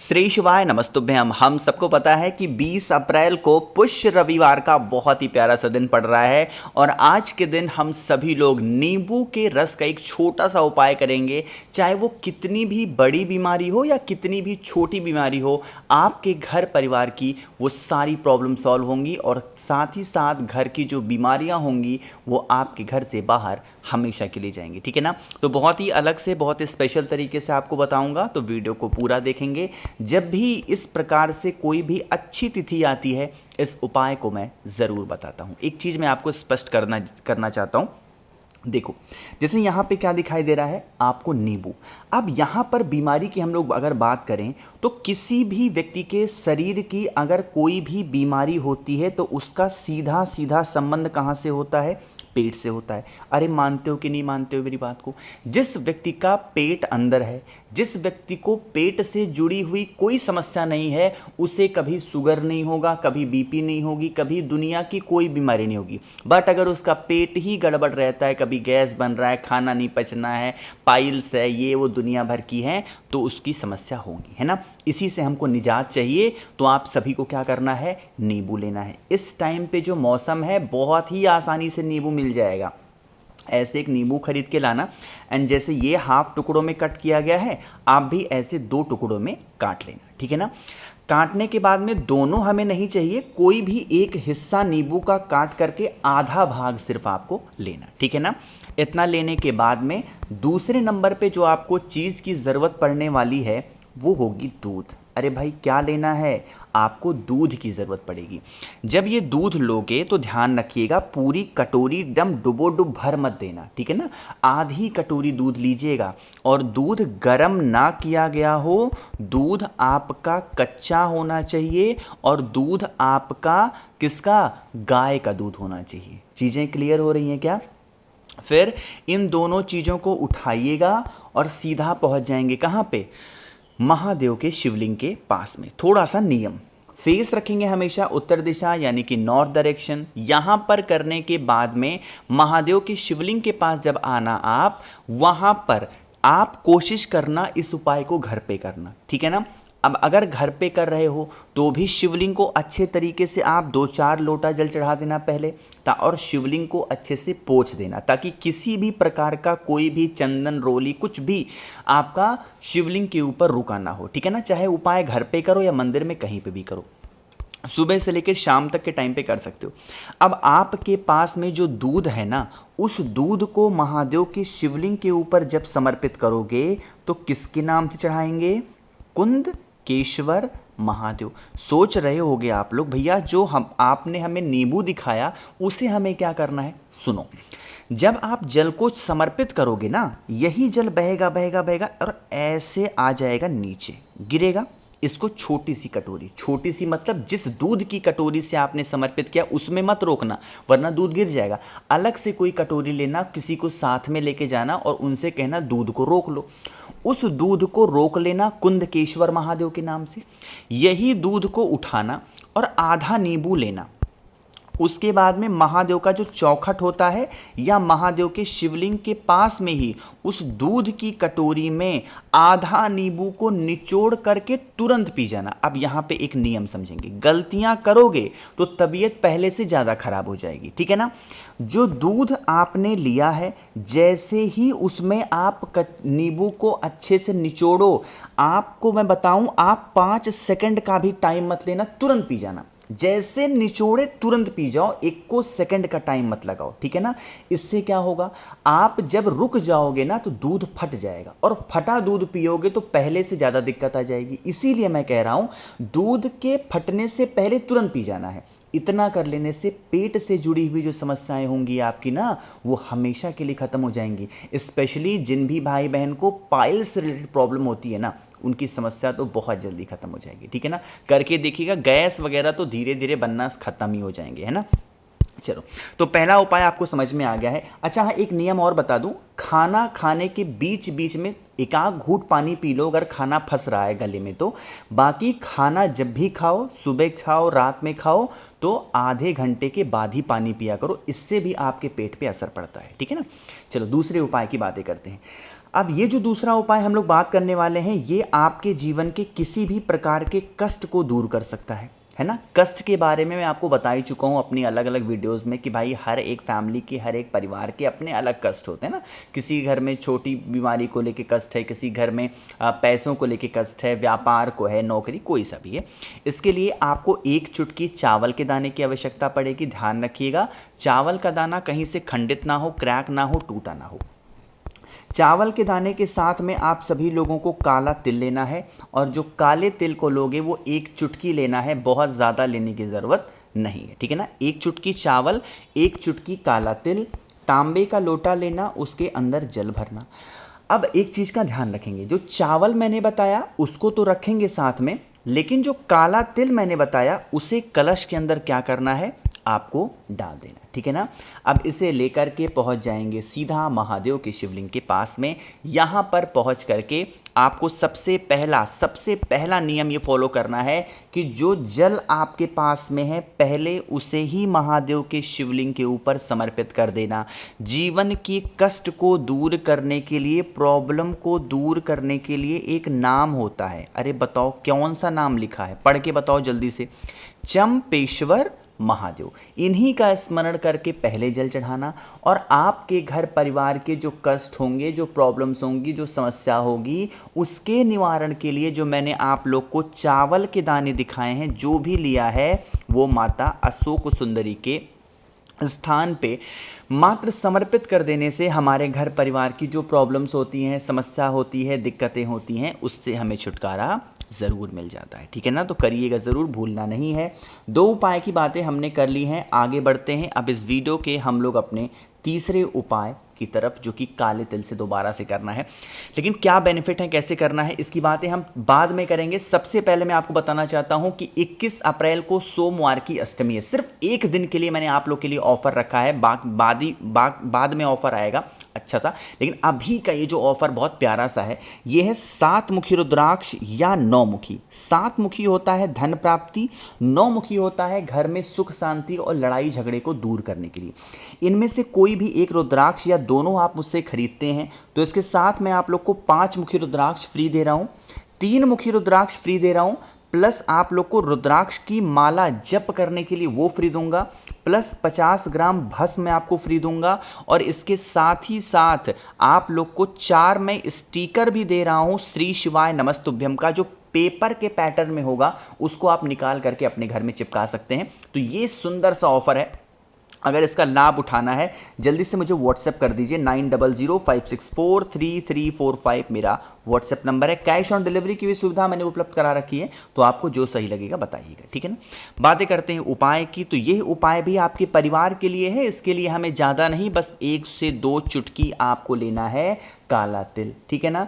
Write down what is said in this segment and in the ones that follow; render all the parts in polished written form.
श्री शिवाय नमस्तुभ्यम। हम सबको पता है कि 20 अप्रैल को पुष्य रविवार का बहुत ही प्यारा सा दिन पड़ रहा है और आज के दिन हम सभी लोग नींबू के रस का एक छोटा सा उपाय करेंगे। चाहे वो कितनी भी बड़ी बीमारी हो या कितनी भी छोटी बीमारी हो, आपके घर परिवार की वो सारी प्रॉब्लम सॉल्व होंगी और साथ ही साथ घर की जो बीमारियां होंगी वो आपके घर से बाहर हमेशा के लिए जाएंगी। ठीक है ना। तो बहुत ही अलग से बहुत ही स्पेशल तरीके से आपको बताऊंगा, तो वीडियो को पूरा देखेंगे। जब भी इस प्रकार से कोई भी अच्छी तिथि आती है, इस उपाय को मैं ज़रूर बताता हूँ। एक चीज़ मैं आपको स्पष्ट करना चाहता हूँ। देखो, जैसे यहाँ पे क्या दिखाई दे रहा है आपको, नींबू। अब यहाँ पर बीमारी की हम लोग अगर बात करें तो किसी भी व्यक्ति के शरीर की अगर कोई भी बीमारी होती है तो उसका सीधा सीधा संबंध कहाँ से होता है? पेट से होता है। अरे मानते हो कि नहीं मानते हो मेरी बात को? जिस व्यक्ति का पेट अंदर है, जिस व्यक्ति को पेट से जुड़ी हुई कोई समस्या नहीं है, उसे कभी शुगर नहीं होगा, कभी बीपी नहीं होगी, कभी दुनिया की कोई बीमारी नहीं होगी। बट अगर उसका पेट ही गड़बड़ रहता है, कभी गैस बन रहा है, खाना नहीं पचना है, पाइल्स है, ये वो दुनिया भर की है, तो उसकी समस्या होगी, है ना। इसी से हमको निजात चाहिए। तो आप सभी को क्या करना है? नींबू लेना है। इस टाइम पे जो मौसम है, बहुत ही आसानी से नींबू मिल जाएगा। ऐसे एक नींबू खरीद के लाना एंड जैसे ये हाफ टुकड़ों में कट किया गया है, आप भी ऐसे 2 टुकड़ों में काट लेना। ठीक है ना। काटने के बाद में दोनों हमें नहीं चाहिए, कोई भी एक हिस्सा नींबू का काट करके आधा भाग सिर्फ आपको लेना। ठीक है ना। इतना लेने के बाद में दूसरे नंबर पे जो आपको चीज़ की ज़रूरत पड़ने वाली है वो होगी दूध। अरे भाई क्या लेना है? आपको दूध की ज़रूरत पड़ेगी। जब ये दूध लोगे तो ध्यान रखिएगा, पूरी कटोरी एकदम डुबो डुब भर मत देना। ठीक है ना। आधी कटोरी दूध लीजिएगा और दूध गर्म ना किया गया हो, दूध आपका कच्चा होना चाहिए और दूध आपका किसका? गाय का दूध होना चाहिए। चीज़ें क्लियर हो रही हैं क्या? फिर इन दोनों चीज़ों को उठाइएगा और सीधा पहुंच जाएंगे कहाँ पे? महादेव के शिवलिंग के पास में। थोड़ा सा नियम, फेस रखेंगे हमेशा उत्तर दिशा यानी कि नॉर्थ डायरेक्शन। यहाँ पर करने के बाद में महादेव के शिवलिंग के पास जब आना, आप वहाँ पर आप कोशिश करना इस उपाय को घर पे करना। ठीक है ना। अब अगर घर पे कर रहे हो तो भी शिवलिंग को अच्छे तरीके से आप 2-4 लोटा जल चढ़ा देना पहले, और शिवलिंग को अच्छे से पोंछ देना ताकि किसी भी प्रकार का कोई भी चंदन रोली कुछ भी आपका शिवलिंग के ऊपर रुका ना हो। ठीक है ना। चाहे उपाय घर पे करो या मंदिर में कहीं पे भी करो, सुबह से लेकर शाम तक के टाइम पे कर सकते हो। अब आपके पास में जो दूध है ना, उस दूध को महादेव के शिवलिंग के ऊपर जब समर्पित करोगे तो किसके नाम से चढ़ाएंगे? कुंद केशवर महादेव। सोच रहे होगे आप लोग, भैया जो आपने हमें नींबू दिखाया उसे हमें क्या करना है? सुनो, जब आप जल को समर्पित करोगे ना, यही जल बहेगा बहेगा बहेगा और ऐसे आ जाएगा नीचे, गिरेगा। इसको छोटी सी कटोरी, छोटी सी मतलब जिस दूध की कटोरी से आपने समर्पित किया उसमें मत रोकना वरना दूध गिर जाएगा। अलग से कोई कटोरी लेना, किसी को साथ में लेके जाना और उनसे कहना दूध को रोक लो। उस दूध को रोक लेना कुंदकेश्वर महादेव के नाम से। यही दूध को उठाना और आधा नींबू लेना। उसके बाद में महादेव का जो चौखट होता है या महादेव के शिवलिंग के पास में ही उस दूध की कटोरी में आधा नींबू को निचोड़ करके तुरंत पी जाना। अब यहाँ पे एक नियम समझेंगे, गलतियाँ करोगे तो तबीयत पहले से ज़्यादा खराब हो जाएगी। ठीक है ना। जो दूध आपने लिया है, जैसे ही उसमें आप नींबू को अच्छे से निचोड़ो, आपको मैं बताऊं, आप 5 सेकंड का भी टाइम मत लेना, तुरंत पी जाना। जैसे निचोड़े तुरंत पी जाओ, 1 सेकंड का टाइम मत लगाओ। ठीक है ना। इससे क्या होगा, आप जब रुक जाओगे ना तो दूध फट जाएगा और फटा दूध पियोगे तो पहले से ज़्यादा दिक्कत आ जाएगी। इसीलिए मैं कह रहा हूँ दूध के फटने से पहले तुरंत पी जाना है। इतना कर लेने से पेट से जुड़ी हुई जो समस्याएं होंगी आपकी ना, वो हमेशा के लिए ख़त्म हो जाएंगी। स्पेशली जिन भी भाई बहन को पाइल्स से रिलेटेड प्रॉब्लम होती है ना, उनकी समस्या तो बहुत जल्दी खत्म हो जाएगी। ठीक है ना। करके देखिएगा, गैस वगैरह तो धीरे धीरे बनना खत्म ही हो जाएंगे, है ना। चलो, तो पहला उपाय आपको समझ में आ गया है। अच्छा हाँ, एक नियम और बता दूं, खाना खाने के बीच बीच में एक आध घूंट पानी पी लो अगर खाना फंस रहा है गले में तो। बाकी खाना जब भी खाओ, सुबह खाओ, रात में खाओ, तो आधे घंटे के बाद ही पानी पिया करो। इससे भी आपके पेट पे असर पड़ता है। ठीक है ना। चलो दूसरे उपाय की बातें करते हैं। अब ये जो दूसरा उपाय हम लोग बात करने वाले हैं, ये आपके जीवन के किसी भी प्रकार के कष्ट को दूर कर सकता है ना। कष्ट के बारे में मैं आपको बता ही चुका हूँ अपनी अलग अलग वीडियोस में कि भाई हर एक फैमिली के, हर एक परिवार के अपने अलग कष्ट होते हैं ना। किसी घर में छोटी बीमारी को लेके कष्ट है, किसी घर में पैसों को लेके कष्ट है, व्यापार को है, नौकरी, कोई सा भी है। इसके लिए आपको एक चुटकी चावल के दाने की आवश्यकता पड़ेगी। ध्यान रखिएगा, चावल का दाना कहीं से खंडित ना हो, क्रैक ना हो, टूटा ना हो। चावल के दाने के साथ में आप सभी लोगों को काला तिल लेना है, और जो काले तिल को लोगे वो एक चुटकी लेना है, बहुत ज़्यादा लेने की ज़रूरत नहीं है, ठीक है ना। एक चुटकी चावल, एक चुटकी काला तिल, तांबे का लोटा लेना, उसके अंदर जल भरना। अब एक चीज़ का ध्यान रखेंगे, जो चावल मैंने बताया उसको तो रखेंगे साथ में, लेकिन जो काला तिल मैंने बताया उसे कलश के अंदर क्या करना है, आपको डाल देना, ठीक है ना। अब इसे लेकर के पहुंच जाएंगे सीधा महादेव के शिवलिंग के पास में। यहाँ पर पहुंच करके आपको सबसे पहला नियम ये फॉलो करना है कि जो जल आपके पास में है पहले उसे ही महादेव के शिवलिंग के ऊपर समर्पित कर देना। जीवन की कष्ट को दूर करने के लिए, प्रॉब्लम को दूर करने के लिए एक नाम होता है। अरे बताओ कौन सा नाम लिखा है, पढ़ के बताओ जल्दी से। चंपेश्वर महादेव। इन्हीं का स्मरण करके पहले जल चढ़ाना, और आपके घर परिवार के जो कष्ट होंगे, जो प्रॉब्लम्स होंगी, जो समस्या होगी, उसके निवारण के लिए जो मैंने आप लोग को चावल के दाने दिखाए हैं, जो भी लिया है वो माता अशोक सुंदरी के स्थान पे मात्र समर्पित कर देने से हमारे घर परिवार की जो प्रॉब्लम्स होती हैं, समस्या होती है, दिक्कतें होती हैं, उससे हमें छुटकारा ज़रूर मिल जाता है, ठीक है ना। तो करिएगा ज़रूर, भूलना नहीं है। 2 उपाय की बातें हमने कर ली हैं, आगे बढ़ते हैं। अब इस वीडियो के हम लोग अपने तीसरे उपाय की तरफ, जो कि काले तिल से दोबारा से करना है। लेकिन क्या बेनिफिट है, कैसे करना है, इसकी बातें हम बाद में करेंगे। सबसे पहले मैं आपको बताना चाहता हूं कि 21 अप्रैल को सोमवार की अष्टमी है। सिर्फ एक दिन के लिए मैंने आप लोग के लिए ऑफर रखा है, बाद में ऑफर आएगा अच्छा सा, लेकिन अभी का ये जो ऑफर बहुत प्यारा सा है। ये है 7 मुखी रुद्राक्ष या 9 मुखी। 7 मुखी होता है धन प्राप्ति, 9 मुखी होता है घर में सुख शांति और लड़ाई झगड़े को दूर करने के लिए। इनमें से कोई भी एक रुद्राक्ष या दोनों आप मुझसे खरीदते हैं तो इसके साथ मैं आप लोग को 5 मुखी रुद्राक्ष फ्री दे रहा हूं, 3 मुखी रुद्राक्ष फ्री दे रहा हूं, प्लस आप लोग को रुद्राक्ष की माला जप करने के लिए वो फ्री दूंगा, प्लस 50 ग्राम भस्म मैं आपको फ्री दूंगा, और इसके साथ ही साथ आप लोग को 4 मैं स्टिकर भी दे रहा हूं श्री शिवाय नमस्तुभ्यम का, जो पेपर के पैटर्न में होगा, उसको आप निकाल करके अपने घर में चिपका सकते हैं। तो ये सुंदर सा ऑफर है, अगर इसका लाभ उठाना है जल्दी से मुझे व्हाट्सएप कर दीजिए। 9005643345 मेरा व्हाट्सएप नंबर है। कैश ऑन डिलीवरी की भी सुविधा मैंने उपलब्ध करा रखी है, तो आपको जो सही लगेगा बताइएगा, ठीक है ना। बातें करते हैं उपाय की। तो यह उपाय भी आपके परिवार के लिए है। इसके लिए हमें ज़्यादा नहीं, बस 1 से 2 चुटकी आपको लेना है काला तिल, ठीक है ना।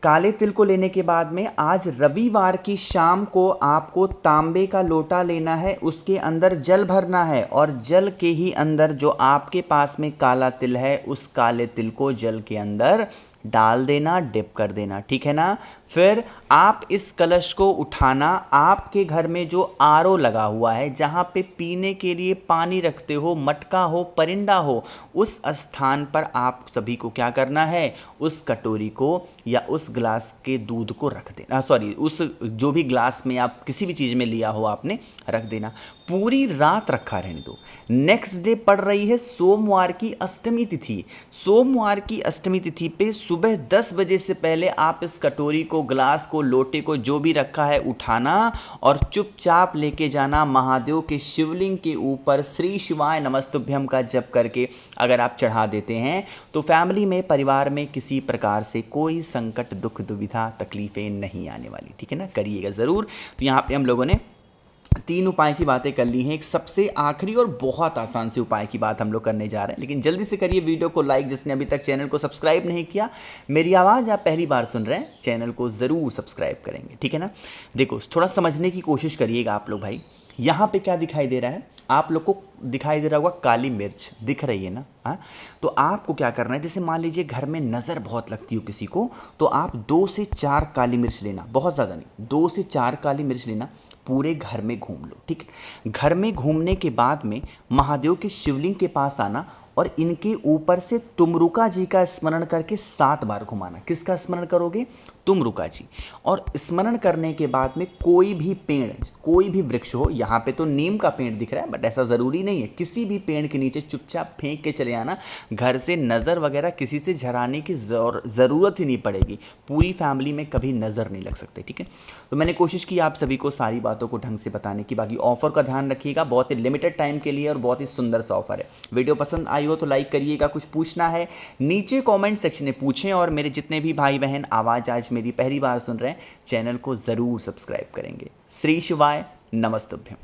काले तिल को लेने के बाद में आज रविवार की शाम को आपको तांबे का लोटा लेना है, उसके अंदर जल भरना है, और जल के ही अंदर जो आपके पास में काला तिल है उस काले तिल को जल के अंदर डाल देना, डिप कर देना, ठीक है ना। फिर आप इस कलश को उठाना, आपके घर में जो आरओ लगा हुआ है, जहाँ पे पीने के लिए पानी रखते हो, मटका हो, परिंदा हो, उस स्थान पर आप सभी को क्या करना है, उस कटोरी को या उस ग्लास के दूध को रख देना, उस जो भी ग्लास में आप किसी भी चीज़ में लिया हो आपने रख देना। पूरी रात रखा रहने दो। नेक्स्ट डे पड़ रही है सोमवार की अष्टमी तिथि। सोमवार की अष्टमी तिथि पे सुबह 10 बजे से पहले आप इस कटोरी को, ग्लास को, लोटे को, जो भी रखा है उठाना और चुपचाप लेके जाना महादेव के शिवलिंग के ऊपर श्री शिवाय नमस्तुभ्यम का जप करके अगर आप चढ़ा देते हैं तो फैमिली में, परिवार में किसी प्रकार से कोई संकट, दुख, दुविधा, तकलीफें नहीं आने वाली, ठीक है ना। करिएगा ज़रूर। तो यहाँ पे हम लोगों ने 3 उपाय की बातें कर ली हैं। एक सबसे आखिरी और बहुत आसान से उपाय की बात हम लोग करने जा रहे हैं, लेकिन जल्दी से करिए वीडियो को लाइक। जिसने अभी तक चैनल को सब्सक्राइब नहीं किया, मेरी आवाज़ आप पहली बार सुन रहे हैं, चैनल को ज़रूर सब्सक्राइब करेंगे, ठीक है ना। देखो थोड़ा समझने की कोशिश करिएगा आप लोग भाई। यहाँ पे क्या दिखाई दे रहा है, आप लोग को दिखाई दे रहा होगा काली मिर्च दिख रही है ना। हाँ, तो आपको क्या करना है, जैसे मान लीजिए घर में नज़र बहुत लगती हो किसी को, तो आप 2 से 4 काली मिर्च लेना, बहुत ज़्यादा नहीं, 2 से 4 काली मिर्च लेना, पूरे घर में घूम लो, ठीक है। घर में घूमने के बाद में महादेव के शिवलिंग के पास आना और इनके ऊपर से तुमरुका जी का स्मरण करके 7 बार घुमाना। किसका स्मरण करोगे? तुमरुका जी। और स्मरण करने के बाद में कोई भी पेड़, कोई भी वृक्ष हो, यहाँ पे तो नीम का पेड़ दिख रहा है बट ऐसा ज़रूरी नहीं है, किसी भी पेड़ के नीचे चुपचाप फेंक के चले आना। घर से नज़र वगैरह किसी से झराने की ज़रूरत ही नहीं पड़ेगी, पूरी फैमिली में कभी नज़र नहीं लग सकते, ठीक है। तो मैंने कोशिश की आप सभी को सारी बातों को ढंग से बताने की। बाकी ऑफर का ध्यान रखिएगा, बहुत ही लिमिटेड टाइम के लिए और बहुत ही सुंदर सा ऑफर है। वीडियो पसंद आई हो तो लाइक करिएगा, कुछ पूछना है नीचे कमेंट सेक्शन में पूछें, और मेरे जितने भी भाई बहन आवाज़ आज मेरी पहली बार सुन रहे हैं चैनल को ज़रूर सब्सक्राइब करेंगे। श्री शिवाय, नमस्तुभ्यम।